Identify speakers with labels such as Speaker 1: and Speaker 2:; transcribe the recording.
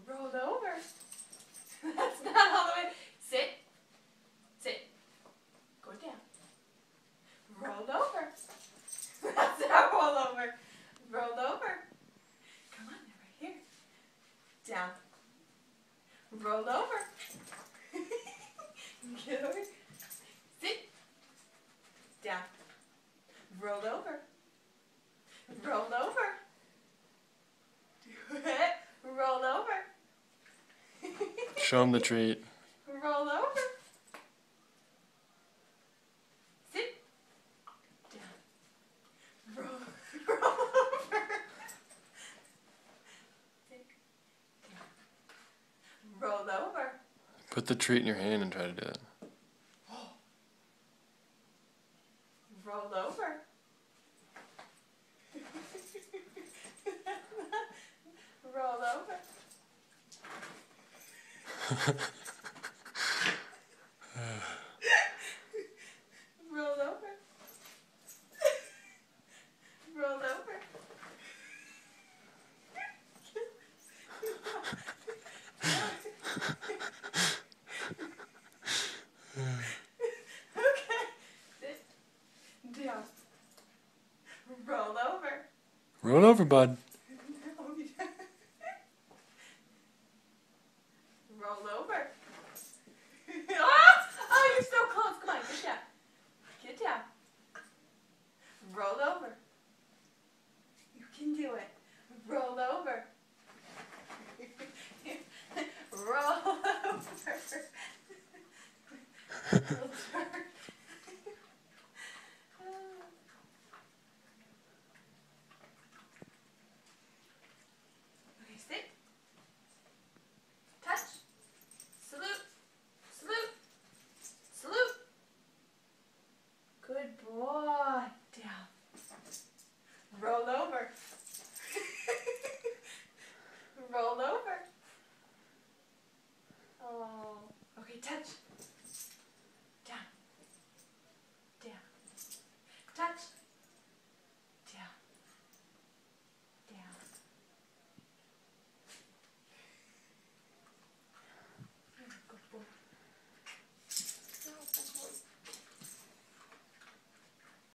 Speaker 1: Rolled over. That's not all the way. Sit. Sit. Go down. Rolled over. That's not roll over. Rolled over. Come on, they're right here. Down. Rolled over. Get over. Sit. Down. Rolled over. Rolled over. Do it. Rolled over.
Speaker 2: Show him the treat.
Speaker 1: Roll over. Sit. Down. Roll over. Sit. Down. Roll over.
Speaker 2: Put the treat in your hand and try to do it.
Speaker 1: Roll over. Roll over. Roll over. Roll over. Okay. Sit. Down. Roll over.
Speaker 2: Roll over, bud.
Speaker 1: Roll over. Oh, you're so close. Come on, get down. Get down. Roll over. You can do it. Roll over. Roll over.